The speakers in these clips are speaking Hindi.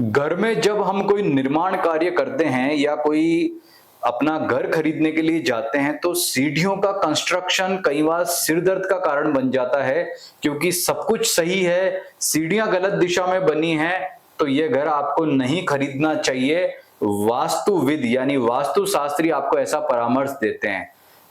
घर में जब हम कोई निर्माण कार्य करते हैं या कोई अपना घर खरीदने के लिए जाते हैं तो सीढ़ियों का कंस्ट्रक्शन कई बार सिर दर्द का कारण बन जाता है, क्योंकि सब कुछ सही है, सीढ़ियां गलत दिशा में बनी हैं, तो यह घर आपको नहीं खरीदना चाहिए। वास्तुविद यानी वास्तुशास्त्री आपको ऐसा परामर्श देते हैं।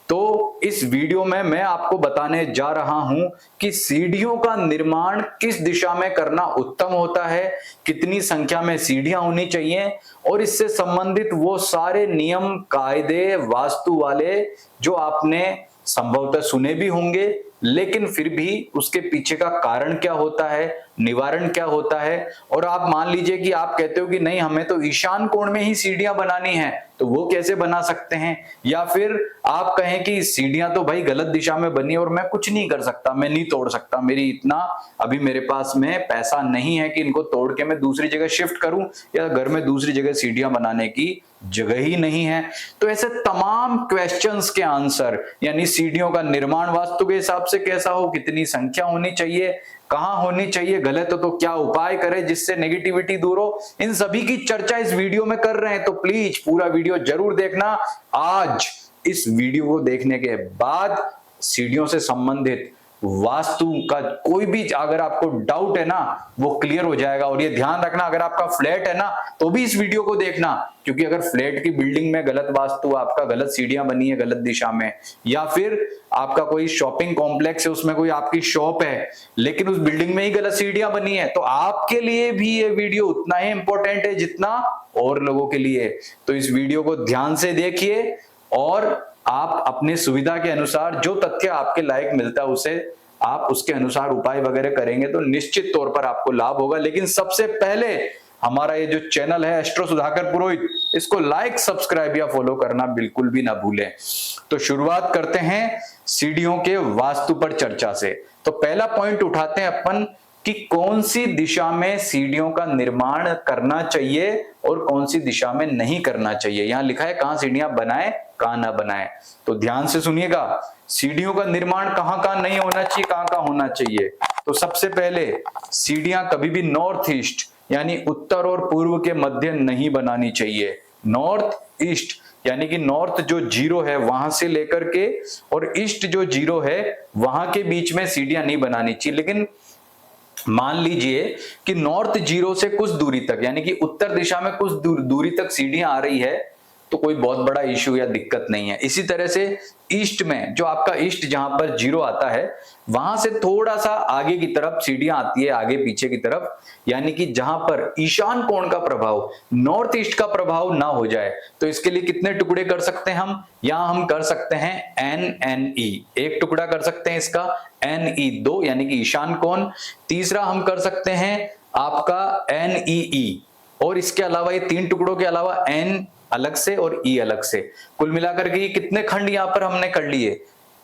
तो इस वीडियो में मैं आपको बताने जा रहा हूं कि सीढ़ियों का निर्माण किस दिशा में करना उत्तम होता है, कितनी संख्या में सीढ़ियां होनी चाहिए और इससे संबंधित वो सारे नियम कायदे वास्तु वाले जो आपने संभवतः सुने भी होंगे, लेकिन फिर भी उसके पीछे का कारण क्या होता है, निवारण क्या होता है। और आप मान लीजिए कि आप कहते हो कि नहीं हमें तो ईशान कोण में ही सीढ़ियां बनानी है, तो वो कैसे बना सकते हैं। या फिर आप कहें कि सीढ़ियां तो भाई गलत दिशा में बनी और मैं कुछ नहीं कर सकता, मैं नहीं तोड़ सकता, मेरी इतना अभी मेरे पास में पैसा नहीं है कि इनको तोड़ के मैं दूसरी जगह शिफ्ट करूं, या घर में दूसरी जगह सीढ़ियां बनाने की जगह ही नहीं है। तो ऐसे तमाम क्वेश्चंस के आंसर, यानी सीढ़ियों का निर्माण वास्तु के हिसाब से कैसा हो, कितनी संख्या होनी चाहिए, कहां होनी चाहिए, गलत हो तो क्या उपाय करें जिससे नेगेटिविटी दूर हो, इन सभी की चर्चा इस वीडियो में कर रहे हैं। तो प्लीज पूरा वीडियो जरूर देखना। आज इस वीडियो को देखने के बाद सीढ़ियों से संबंधित वास्तु का कोई भी अगर आपको डाउट है ना, वो क्लियर हो जाएगा। और ये ध्यान रखना, अगर आपका फ्लैट है ना तो भी इस वीडियो को देखना, क्योंकि अगर फ्लैट की बिल्डिंग में गलत वास्तु, आपका गलत सीढ़ियां बनी है गलत दिशा में, या फिर आपका कोई शॉपिंग कॉम्प्लेक्स है उसमें कोई आपकी शॉप है लेकिन उस बिल्डिंग में ही गलत सीढ़ियां बनी है, तो आपके लिए भी ये वीडियो उतना ही इंपॉर्टेंट है जितना और लोगों के लिए। तो इस वीडियो को ध्यान से देखिए और आप अपनी सुविधा के अनुसार जो तथ्य आपके लायक मिलता है उसे आप उसके अनुसार उपाय वगैरह करेंगे तो निश्चित तौर पर आपको लाभ होगा। लेकिन सबसे पहले हमारा ये जो चैनल है एस्ट्रो सुधाकर पुरोहित, इसको लाइक, सब्सक्राइब या फॉलो करना बिल्कुल भी ना भूलें। तो शुरुआत करते हैं सीढ़ियों के वास्तु पर चर्चा से। तो पहला पॉइंट उठाते हैं अपन कि कौन सी दिशा में सीढ़ियों का निर्माण करना चाहिए और कौन सी दिशा में नहीं करना चाहिए। यहां लिखा है कहां सीढ़ियां बनाए कहां ना बनाए, तो ध्यान से सुनिएगा। सीढ़ियों का निर्माण कहां कहां नहीं होना चाहिए, कहां कहां होना चाहिए। तो सबसे पहले सीढ़ियां कभी भी नॉर्थ ईस्ट यानी उत्तर और पूर्व के मध्य नहीं बनानी चाहिए। नॉर्थ ईस्ट यानी कि नॉर्थ जो 0 है वहां से लेकर के और ईस्ट जो 0 है वहां के बीच में सीढ़ियां नहीं बनानी चाहिए। लेकिन मान लीजिए कि नॉर्थ 0 से कुछ दूरी तक यानी कि उत्तर दिशा में कुछ दूरी तक सीढ़ियां आ रही है तो कोई बहुत बड़ा इश्यू या दिक्कत नहीं है। इसी तरह से ईस्ट में जो आपका ईस्ट जहां पर 0 आता है वहां से थोड़ा सा आगे की तरफ सीढ़ियां आती है, आगे पीछे की तरफ, यानी कि जहां पर ईशान कोण का प्रभाव, नॉर्थ ईस्ट का प्रभाव ना हो जाए। तो इसके लिए कितने टुकड़े कर सकते हैं हम, यहां हम कर सकते हैं NNE, एक टुकड़ा कर सकते हैं इसका, NE 2 यानी कि ईशान कोण। तीसरा हम कर सकते हैं आपका NEE, और इसके अलावा ये 3 टुकड़ों के अलावा N अलग से और E अलग से। कुल मिलाकर के ये कितने खंड यहां पर हमने कर लिए,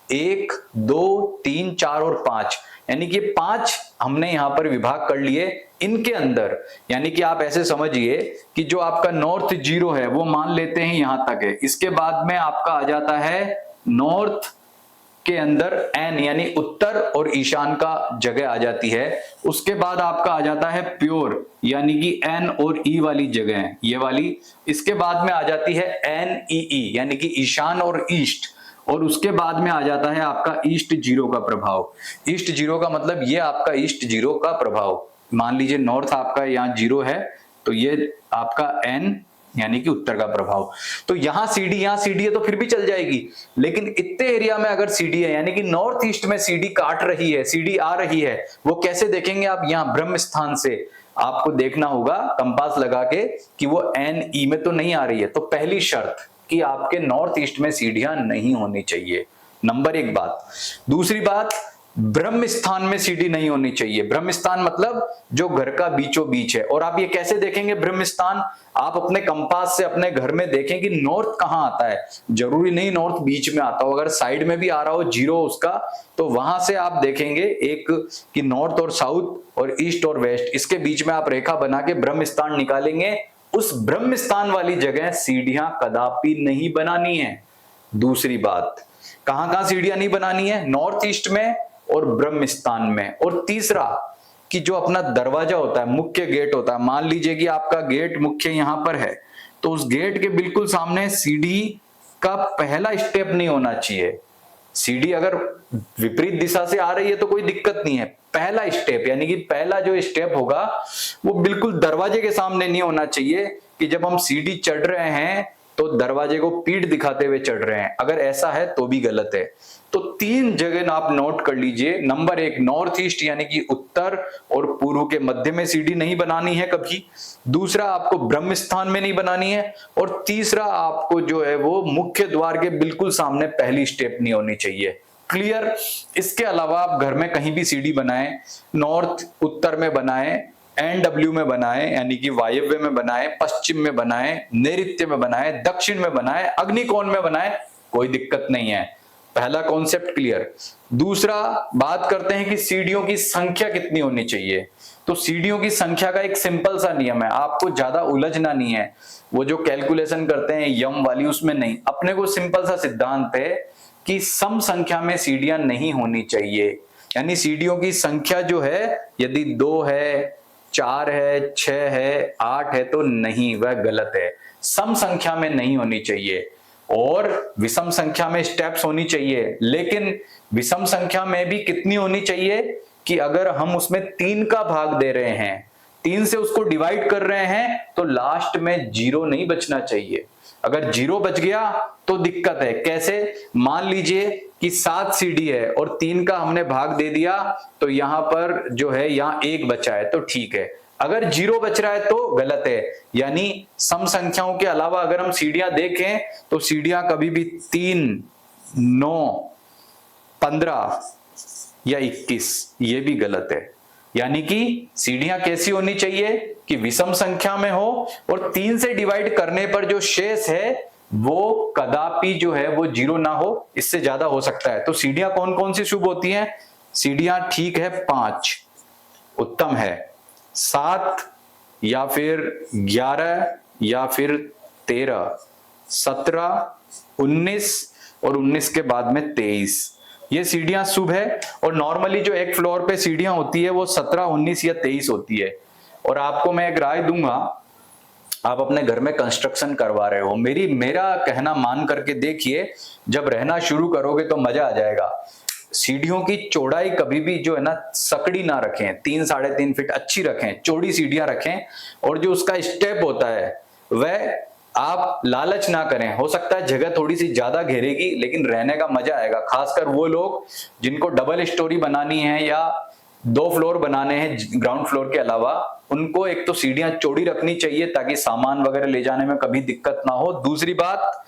1 2 3 4 और 5, यानी कि 5 हमने यहां पर विभाग कर लिए इनके अंदर। यानी कि आप ऐसे समझिए कि जो आपका नॉर्थ 0 है वो मान लेते हैं यहां तक है, इसके बाद में आपका आ जाता है नॉर्थ के अंदर N यानी उत्तर और ईशान का जगह आ जाती है। उसके बाद आपका आ जाता है प्योर यानी कि N और E वाली जगह है ये वाली। इसके बाद में आ जाती है NEE यानी कि ईशान और ईस्ट, और उसके बाद में आ जाता है आपका ईस्ट 0 का प्रभाव। ईस्ट 0 का मतलब ये आपका ईस्ट 0 का प्रभाव। मान लीजिए नॉर्थ आपका यहाँ 0 है तो ये आपका N यानी कि उत्तर का प्रभाव। तो यहाँ सीढ़ी है तो फिर भी चल जाएगी, लेकिन इतने एरिया में अगर सीढ़ी है यानी कि नॉर्थ ईस्ट में सीढ़ी काट रही है, सीढ़ी आ रही है, वो कैसे देखेंगे आप, यहाँ ब्रह्म स्थान से आपको देखना होगा कंपास लगा के कि वो NE में तो नहीं आ रही है। तो पहली शर्त कि आपके नॉर्थ ईस्ट में सीढ़ियां नहीं होनी चाहिए, नंबर 1 बात। दूसरी बात, ब्रह्म स्थान में सीढ़ी नहीं होनी चाहिए। ब्रह्म स्थान मतलब जो घर का बीचों बीच है। और आप ये कैसे देखेंगे ब्रह्म स्थान, आप अपने कंपास से अपने घर में देखें कि नॉर्थ कहां आता है। जरूरी नहीं नॉर्थ बीच में आता हो, अगर साइड में भी आ रहा हो 0 उसका, तो वहां से आप देखेंगे एक कि नॉर्थ और साउथ और ईस्ट और वेस्ट, इसके बीच में आप रेखा बना के ब्रह्म स्थान निकालेंगे। उस ब्रह्म स्थान वाली जगह सीढ़ियां कदापि नहीं बनानी है। दूसरी बात, कहां कहां सीढ़ियां नहीं बनानी है, नॉर्थ ईस्ट में और ब्रह्म स्थान में। और तीसरा, कि जो अपना दरवाजा होता है, मुख्य गेट होता है, मान लीजिए कि आपका गेट मुख्य यहां पर है, तो उस गेट के बिल्कुल सामने सीढ़ी का पहला स्टेप नहीं होना चाहिए। सीढ़ी अगर विपरीत दिशा से आ रही है तो कोई दिक्कत नहीं है, पहला स्टेप यानी कि पहला जो स्टेप होगा वो बिल्कुल दरवाजे के सामने नहीं होना चाहिए कि जब हम सीढ़ी चढ़ रहे हैं तो दरवाजे को पीठ दिखाते हुए चढ़ रहे हैं। अगर ऐसा है तो भी गलत है। तो 3 जगह आप नोट कर लीजिए। नंबर 1, नॉर्थ ईस्ट यानी कि उत्तर और पूर्व के मध्य में सीढ़ी नहीं बनानी है कभी। दूसरा, आपको ब्रह्म स्थान में नहीं बनानी है। और तीसरा, आपको जो है वो मुख्य द्वार के बिल्कुल सामने पहली स्टेप नहीं होनी चाहिए। क्लियर? इसके अलावा आप घर में कहीं भी सीढ़ी बनाएं, नॉर्थ उत्तर में बनाएं, NW में बनाएं यानी कि वायव्य में बनाएं, पश्चिम में बनाएं, नैऋत्य में बनाएं, दक्षिण में बनाएं, अग्निकोण में बनाएं, कोई दिक्कत नहीं है। पहला कॉन्सेप्ट क्लियर। दूसरा, बात करते हैं कि सीढ़ियों की संख्या कितनी होनी चाहिए। तो सीढ़ियों की संख्या का एक सिंपल सा नियम है, आपको ज्यादा उलझना नहीं है। वो जो कैलकुलेशन करते हैं यम वाली, उसमें नहीं। अपने को सिंपल सा सिद्धांत है कि सम संख्या में सीढ़ियां नहीं होनी चाहिए। यानी सीढ़ियों की संख्या जो है यदि 2 है, 4 है, 6 है, 8 है तो नहीं, वह गलत है। सम संख्या में नहीं होनी चाहिए और विषम संख्या में स्टेप्स होनी चाहिए। लेकिन विषम संख्या में भी कितनी होनी चाहिए कि अगर हम उसमें 3 का भाग दे रहे हैं, 3 से उसको डिवाइड कर रहे हैं, तो लास्ट में 0 नहीं बचना चाहिए। अगर 0 बच गया तो दिक्कत है। कैसे? मान लीजिए कि 7 सीढ़ी है और 3 का हमने भाग दे दिया, तो यहां पर जो है यहां 1 बचा है तो ठीक है। अगर 0 बच रहा है तो गलत है। यानी सम संख्याओं के अलावा अगर हम सीढ़ियां देखें तो सीढ़ियां कभी भी 3, 9, 15 या 21, ये भी गलत है। यानी कि सीढ़ियां कैसी होनी चाहिए कि विषम संख्या में हो और 3 से डिवाइड करने पर जो शेष है वो कदापि जो है वो 0 ना हो, इससे ज्यादा हो सकता है। तो सीढ़ियां कौन कौन सी शुभ होती हैं? सीढ़ियां ठीक है 5 उत्तम है, 7 या फिर 11 या फिर 13, 17, 19 और 19 के बाद में 23, ये सीढ़ियां शुभ है। और नॉर्मली जो एक फ्लोर पे सीढ़ियां होती है वो 17, 19 या 23 होती है। और आपको मैं एक राय दूंगा, आप अपने घर में कंस्ट्रक्शन करवा रहे हो, मेरा कहना मान करके देखिए, जब रहना शुरू करोगे तो मजा आ जाएगा। सीढ़ियों की चौड़ाई कभी भी जो है ना सकड़ी ना रखें, 3, 3.5 फीट अच्छी रखें, चौड़ी सीढ़ियां रखें। और जो उसका स्टेप होता है वह आप लालच ना करें। हो सकता है जगह थोड़ी सी ज्यादा घेरेगी लेकिन रहने का मजा आएगा। खासकर वो लोग जिनको डबल स्टोरी बनानी है या 2 फ्लोर बनाने हैं ग्राउंड फ्लोर के अलावा, उनको एक तो सीढ़ियां चौड़ी रखनी चाहिए ताकि सामान वगैरह ले जाने में कभी दिक्कत ना हो। दूसरी बात,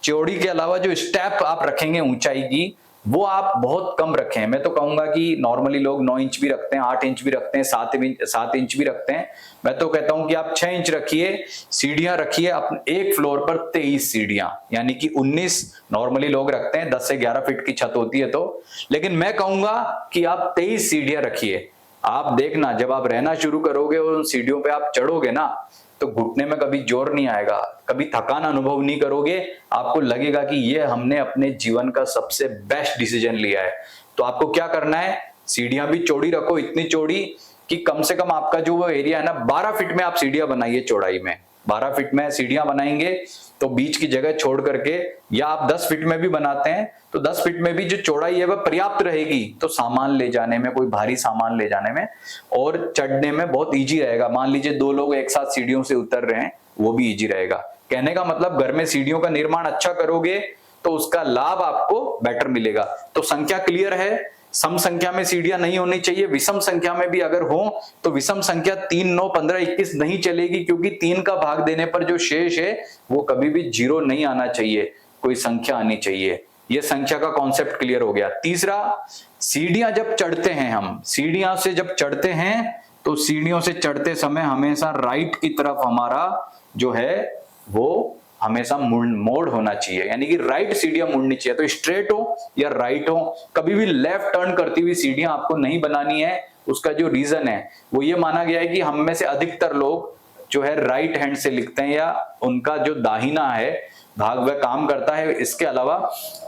चौड़ी के अलावा जो स्टेप आप रखेंगे ऊंचाई की, वो आप बहुत कम रखें। मैं तो कहूंगा कि नॉर्मली लोग 9 इंच भी रखते हैं, 8 इंच भी रखते हैं, 7 इंच भी रखते हैं। मैं तो कहता हूं कि आप 6 इंच रखिए, सीढ़ियां रखिए अपने एक फ्लोर पर 23 सीढ़ियां, यानी कि 19 नॉर्मली लोग रखते हैं, 10 से 11 फीट की छत होती है तो। लेकिन मैं कहूंगा कि आप 23 सीढ़ियां रखिए। आप देखना जब आप रहना शुरू करोगे और उन सीढ़ियों पे आप चढ़ोगे ना, तो घुटने में कभी जोर नहीं आएगा, कभी थकान अनुभव नहीं करोगे। आपको लगेगा कि ये हमने अपने जीवन का सबसे बेस्ट डिसीजन लिया है। तो आपको क्या करना है, सीढ़ियां भी चौड़ी रखो, इतनी चौड़ी कि कम से कम आपका जो वो एरिया है ना, 12 फीट में आप सीढ़ियां बनाइए चौड़ाई में। 12 फीट में सीढ़ियां बनाएंगे तो बीच की जगह छोड़ करके, या आप 10 फीट में भी बनाते हैं तो 10 फीट में भी जो चौड़ाई है वह पर्याप्त रहेगी। तो सामान ले जाने में, कोई भारी सामान ले जाने में और चढ़ने में बहुत इजी रहेगा। मान लीजिए 2 लोग एक साथ सीढ़ियों से उतर रहे हैं, वो भी इजी रहेगा। कहने का मतलब, घर में सीढ़ियों का निर्माण अच्छा करोगे तो उसका लाभ आपको बेटर मिलेगा। तो संख्या क्लियर है, सम संख्या में सीढ़ियां नहीं होनी चाहिए। विषम संख्या में भी अगर हो तो विषम संख्या 3, 9, 15, 21 नहीं चलेगी, क्योंकि 3 का भाग देने पर जो शेष है वो कभी भी 0 नहीं आना चाहिए, कोई संख्या आनी चाहिए। ये संख्या का कॉन्सेप्ट क्लियर हो गया। तीसरा, सीढ़ियां जब चढ़ते हैं, हम सीढ़ियां से जब चढ़ते हैं तो सीढ़ियों से चढ़ते समय हमेशा राइट की तरफ हमारा जो है वो हमेशा मोड़ होना चाहिए, यानी कि राइट सीढ़ियां मुड़नी चाहिए। तो स्ट्रेट हो या राइट हो, कभी भी लेफ्ट टर्न करती हुई सीढ़ियां आपको नहीं बनानी है। उसका जो रीजन है वो ये माना गया है कि हम में से अधिकतर लोग जो है राइट हैंड से लिखते हैं, या उनका जो दाहिना है भाग वह काम करता है। इसके अलावा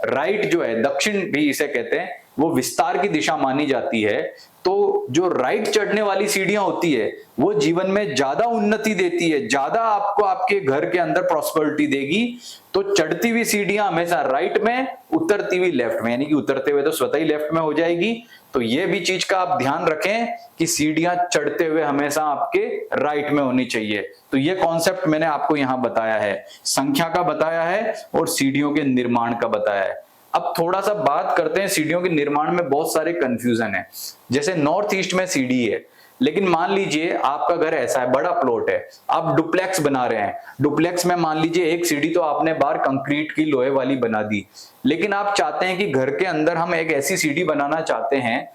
राइट जो है, दक्षिण भी इसे कहते हैं, वो विस्तार की दिशा मानी जाती है, तो जो राइट चढ़ने वाली सीढ़ियां होती है वो जीवन में ज्यादा उन्नति देती है, ज्यादा आपको आपके घर के अंदर प्रॉस्पेरिटी देगी। तो चढ़ती हुई सीढ़ियां हमेशा राइट में, उतरती हुई लेफ्ट में, यानी कि उतरते हुए तो स्वतः ही लेफ्ट में हो जाएगी। तो ये भी चीज का आप ध्यान रखें कि सीढ़ियां चढ़ते हुए हमेशा आपके राइट में होनी चाहिए। तो ये कॉन्सेप्ट मैंने आपको यहां बताया है, संख्या का बताया है और सीढ़ियों के निर्माण का बताया है। अब थोड़ा सा बात करते हैं, सीढ़ियों के निर्माण में बहुत सारे कंफ्यूजन है। जैसे नॉर्थ ईस्ट में सीढ़ी है, लेकिन मान लीजिए आपका घर ऐसा है, बड़ा प्लॉट है, आप डुप्लेक्स बना रहे हैं। डुप्लेक्स में मान लीजिए एक सीढ़ी तो आपने बाहर कंक्रीट की लोहे वाली बना दी, लेकिन आप चाहते हैं कि घर के अंदर हम एक ऐसी सीढ़ी बनाना चाहते हैं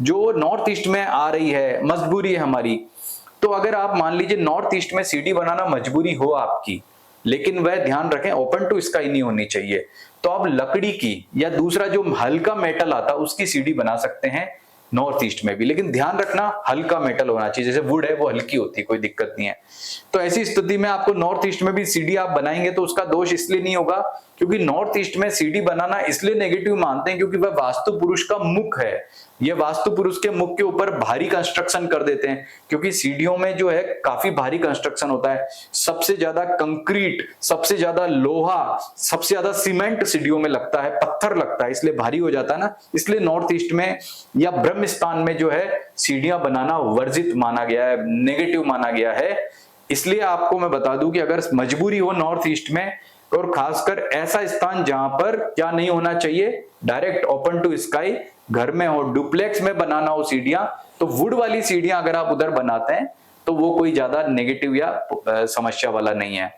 जो नॉर्थ ईस्ट में आ रही है, मजबूरी है हमारी। तो अगर आप मान लीजिए नॉर्थ ईस्ट में सीढ़ी बनाना मजबूरी हो आपकी, लेकिन वह ध्यान रखें ओपन टू स्काई नहीं होनी चाहिए, तो आप लकड़ी की या दूसरा जो हल्का मेटल आता है उसकी सीढ़ी बना सकते हैं नॉर्थ ईस्ट में भी। लेकिन ध्यान रखना हल्का मेटल होना चाहिए, जैसे वुड है वो हल्की होती है, कोई दिक्कत नहीं है। तो ऐसी स्थिति में आपको नॉर्थ ईस्ट में भी सीढ़ी आप बनाएंगे तो उसका दोष इसलिए नहीं होगा क्योंकि नॉर्थ ईस्ट में सीढ़ी बनाना इसलिए नेगेटिव मानते हैं क्योंकि वह वास्तु पुरुष का मुख है। ये वास्तु पुरुष के मुख के ऊपर भारी कंस्ट्रक्शन कर देते हैं, क्योंकि सीढ़ियों में जो है काफी भारी कंस्ट्रक्शन होता है। सबसे ज्यादा कंक्रीट, सबसे ज्यादा लोहा, सबसे ज्यादा सीमेंट सीढ़ियों में लगता है, पत्थर लगता है, इसलिए भारी हो जाता है ना। इसलिए नॉर्थ ईस्ट में या ब्रह्म स्थान में जो है सीढ़ियां बनाना वर्जित माना गया है, नेगेटिव माना गया है। इसलिए आपको मैं बता दूं कि अगर मजबूरी हो नॉर्थ ईस्ट में, और खासकर ऐसा स्थान जहां पर क्या नहीं होना चाहिए, डायरेक्ट ओपन टू स्काई घर में हो, डुप्लेक्स में बनाना हो सीढ़ियां, तो वुड वाली सीढ़ियां अगर आप उधर बनाते हैं तो वो कोई ज्यादा नेगेटिव या समस्या वाला नहीं है।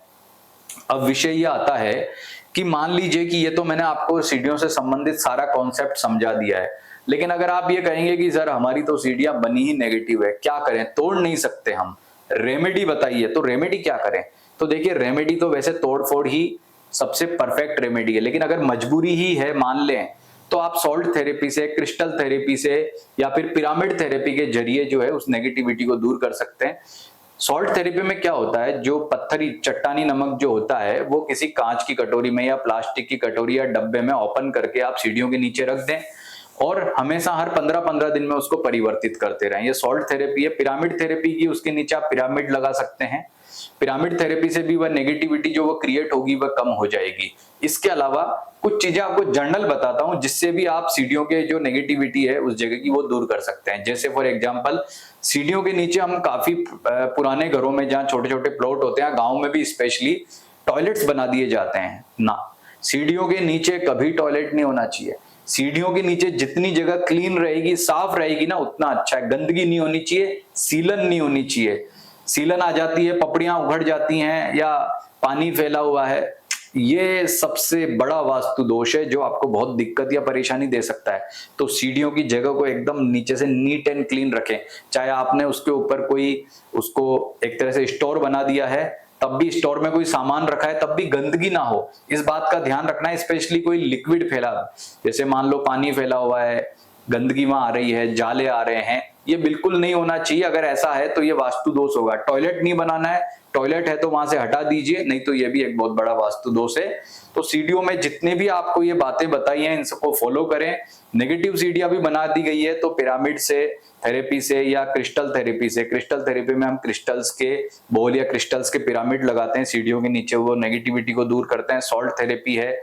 अब विषय ये आता है कि मान लीजिए कि ये तो मैंने आपको सीढ़ियों से संबंधित सारा कॉन्सेप्ट समझा दिया है, लेकिन अगर आप ये कहेंगे कि सर हमारी तो सीढ़ियां बनी ही नेगेटिव है, क्या करें, तोड़ नहीं सकते हम, रेमेडी बताइए। तो रेमेडी क्या करें? तो देखिए रेमेडी तो वैसे तोड़फोड़ ही सबसे परफेक्ट रेमेडी है, लेकिन अगर मजबूरी ही है मान लें तो आप सॉल्ट थेरेपी से, क्रिस्टल थेरेपी से या फिर पिरामिड थेरेपी के जरिए जो है उस नेगेटिविटी को दूर कर सकते हैं। सॉल्ट थेरेपी में क्या होता है, जो पत्थरी चट्टानी नमक जो होता है वो किसी कांच की कटोरी में या प्लास्टिक की कटोरी या डब्बे में ओपन करके आप सीढ़ियों के नीचे रख दें और हमेशा हर 15-15 दिन में उसको परिवर्तित करते रहें। ये सॉल्ट थेरेपी है। पिरामिड थेरेपी की उसके नीचे आप पिरामिड लगा सकते हैं। पिरामिड थेरेपी से भी वह नेगेटिविटी जो वो क्रिएट होगी वह कम हो जाएगी। इसके अलावा कुछ चीजें आपको जनरल बताता हूं जिससे भी आप सीढ़ियों के जो नेगेटिविटी है उस जगह की वो दूर कर सकते हैं। जैसे फॉर एग्जांपल सीढ़ियों के नीचे हम काफी पुराने घरों में जहां छोटे छोटे प्लॉट होते हैं, गांव में भी स्पेशली टॉयलेट्स बना दिए जाते हैं ना। सीढ़ियों के नीचे कभी टॉयलेट नहीं होना चाहिए। सीढ़ियों के नीचे जितनी जगह क्लीन रहेगी, साफ रहेगी ना, उतना अच्छा है। गंदगी नहीं होनी चाहिए, सीलन नहीं होनी चाहिए। सीलन आ जाती है, पपड़ियां उघड़ जाती हैं या पानी फैला हुआ है, ये सबसे बड़ा वास्तु दोष है जो आपको बहुत दिक्कत या परेशानी दे सकता है। तो सीढ़ियों की जगह को एकदम नीचे से नीट एंड क्लीन रखें। चाहे आपने उसके ऊपर कोई उसको एक तरह से स्टोर बना दिया है, तब भी स्टोर में कोई सामान रखा है तब भी गंदगी ना हो, इस बात का ध्यान रखना है। स्पेशली कोई लिक्विड फैला, जैसे मान लो पानी फैला हुआ है, गंदगी वहां आ रही है, जाले आ रहे हैं, ये बिल्कुल नहीं होना चाहिए। अगर ऐसा है तो ये वास्तु दोष होगा। टॉयलेट नहीं बनाना है, टॉयलेट है तो वहां से हटा दीजिए, नहीं तो ये भी एक बहुत बड़ा वास्तु दोष है। तो सीढ़ियों में जितने भी आपको ये बातें बताई हैं इन सबको फॉलो करें। नेगेटिव सीढ़ियां भी बना दी गई है तो पिरामिड से थेरेपी से या क्रिस्टल थेरेपी से, क्रिस्टल थेरेपी में हम क्रिस्टल्स के बॉल या क्रिस्टल्स के पिरामिड लगाते हैं सीढ़ियों के नीचे, वो नेगेटिविटी को दूर करते हैं। सॉल्ट थेरेपी है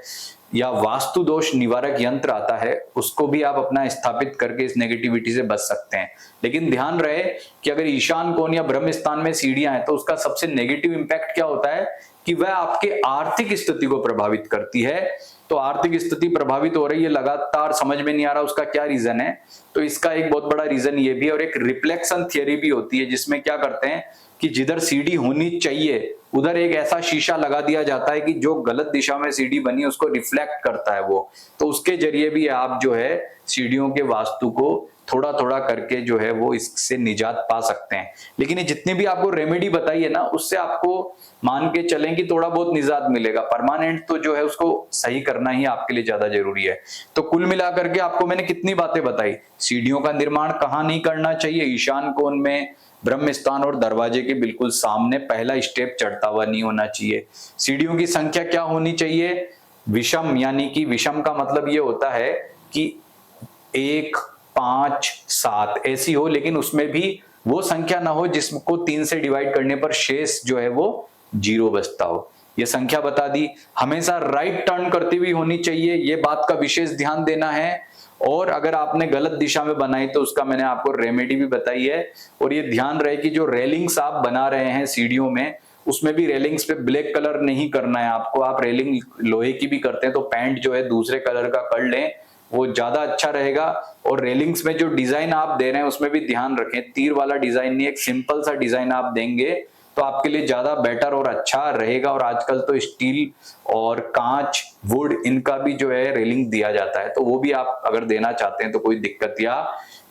या वास्तु दोष निवारक यंत्र आता है, उसको भी आप अपना स्थापित करके इस नेगेटिविटी से बच सकते हैं। लेकिन ध्यान रहे कि अगर ईशान कोण या ब्रह्म स्थान में सीढ़ियां हैं तो उसका सबसे नेगेटिव इंपैक्ट क्या होता है कि वह आपके आर्थिक स्थिति को प्रभावित करती है। तो आर्थिक स्थिति प्रभावित हो रही है लगातार, समझ में नहीं आ रहा उसका क्या रीजन है। तो इसका एक बहुत बड़ा रीजन ये भी है। और एक रिफ्लेक्शन थियरी भी होती है जिसमें क्या करते हैं कि जिधर सीढ़ी होनी चाहिए उधर एक ऐसा शीशा लगा दिया जाता है कि जो गलत दिशा में सीढ़ी बनी उसको रिफ्लेक्ट करता है वो। तो उसके जरिए भी आप जो है सीढ़ियों के वास्तु को थोड़ा थोड़ा करके जो है वो इससे निजात पा सकते हैं। लेकिन ये जितनी भी आपको रेमेडी बताई है ना, उससे आपको मान के चलें कि थोड़ा बहुत निजात मिलेगा। परमानेंट तो जो है उसको सही करना ही आपके लिए ज्यादा जरूरी है। तो कुल मिलाकर के आपको मैंने कितनी बातें बताई। सीढ़ियों का निर्माण कहाँ नहीं करना चाहिए, ईशान कोण में, ब्रह्म स्थान और दरवाजे के बिल्कुल सामने, पहला स्टेप चढ़ता हुआ नहीं होना चाहिए। सीढ़ियों की संख्या क्या होनी चाहिए, विषम, यानी कि विषम का मतलब ये होता है कि 1, 5, 7 ऐसी हो, लेकिन उसमें भी वो संख्या ना हो जिसको 3 से डिवाइड करने पर शेष जो है वो 0 बचता हो। ये संख्या बता दी। हमेशा राइट टर्न करती हुई होनी चाहिए, ये बात का विशेष ध्यान देना है। और अगर आपने गलत दिशा में बनाई तो उसका मैंने आपको रेमेडी भी बताई है। और ये ध्यान रहे कि जो रेलिंग्स आप बना रहे हैं सीढ़ियों में, उसमें भी रेलिंग्स पे ब्लैक कलर नहीं करना है आपको। आप रेलिंग लोहे की भी करते हैं तो पेंट जो है दूसरे कलर का कर लें, वो ज्यादा अच्छा रहेगा। और रेलिंग्स में जो डिजाइन आप दे रहे हैं उसमें भी ध्यान रखें, तीर वाला डिजाइन नहीं, एक सिंपल सा डिजाइन आप देंगे तो आपके लिए ज्यादा बेटर और अच्छा रहेगा। और आजकल तो स्टील और कांच, वुड, इनका भी जो है रेलिंग दिया जाता है, तो वो भी आप अगर देना चाहते हैं तो कोई दिक्कत या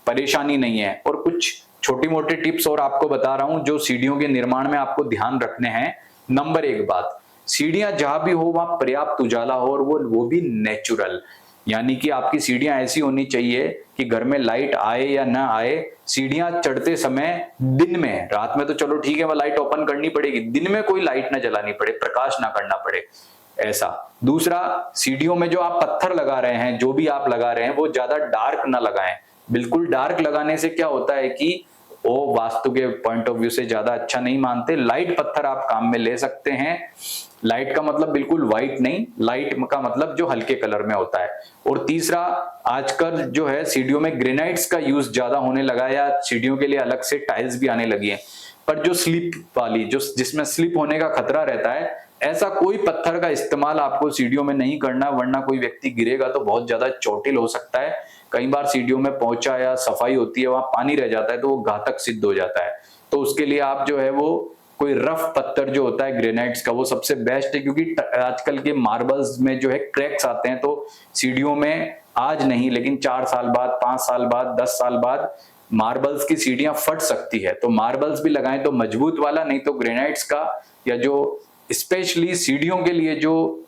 परेशानी नहीं है। और कुछ छोटी मोटी टिप्स और आपको बता रहा हूं जो सीढ़ियों के निर्माण में आपको ध्यान रखने हैं। नंबर 1 बात, सीढ़ियां जहां भी हो वहां पर्याप्त उजाला हो, और वो भी नेचुरल। यानी कि आपकी सीढ़ियां ऐसी होनी चाहिए कि घर में लाइट आए या ना आए, सीढ़ियां चढ़ते समय दिन में, रात में तो चलो ठीक है, वह लाइट ओपन करनी पड़ेगी, दिन में कोई लाइट ना जलानी पड़े, प्रकाश ना करना पड़े, ऐसा। दूसरा, सीढ़ियों में जो आप पत्थर लगा रहे हैं, जो भी आप लगा रहे हैं, वो ज्यादा डार्क ना लगाएं। बिल्कुल डार्क लगाने से क्या होता है कि वो वास्तु के पॉइंट ऑफ व्यू से ज्यादा अच्छा नहीं मानते। लाइट पत्थर आप काम में ले सकते हैं। लाइट का मतलब बिल्कुल व्हाइट नहीं, लाइट का मतलब जो हल्के कलर में होता है। और तीसरा, आजकल जो है सीढ़ियों में ग्रेनाइट्स का यूज ज्यादा होने लगा है, या सीढ़ियों के लिए अलग से टाइल्स भी आने लगी है। पर जो स्लिप वाली, जो जिसमें स्लिप होने का खतरा रहता है, ऐसा कोई पत्थर का इस्तेमाल आपको सीढ़ियों में नहीं करना, वरना कोई व्यक्ति गिरेगा तो बहुत ज्यादा चोटिल हो सकता है। कई बार सीढ़ियों में पहुंचा या सफाई होती है, वहां पानी रह जाता है तो वो घातक सिद्ध हो जाता है। तो उसके लिए आप जो है वो कोई रफ पत्थर जो होता है ग्रेनाइट्स का, वो सबसे बेस्ट है। क्योंकि आजकल के मार्बल्स में जो है क्रैक्स आते हैं, तो सीढ़ियों में आज नहीं लेकिन 4 साल बाद, 5 साल बाद, 10 साल बाद मार्बल्स की सीढ़ियां फट सकती है। तो मार्बल्स भी लगाएं तो मजबूत वाला, नहीं तो ग्रेनाइट्स का, या जो स्पेशली सीढ़ियों के लिए जो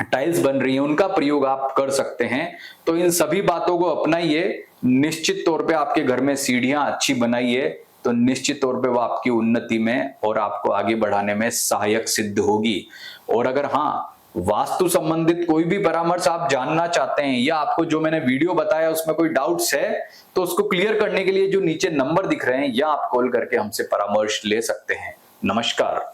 टाइल्स बन रही है उनका प्रयोग आप कर सकते हैं। तो इन सभी बातों को अपनाइए, निश्चित तौर पे आपके घर में सीढ़ियां अच्छी बनाइए, तो निश्चित तौर पे वो आपकी उन्नति में और आपको आगे बढ़ाने में सहायक सिद्ध होगी। और अगर हाँ, वास्तु संबंधित कोई भी परामर्श आप जानना चाहते हैं, या आपको जो मैंने वीडियो बताया उसमें कोई डाउट्स है, तो उसको क्लियर करने के लिए जो नीचे नंबर दिख रहे हैं, या आप कॉल करके हमसे परामर्श ले सकते हैं। नमस्कार।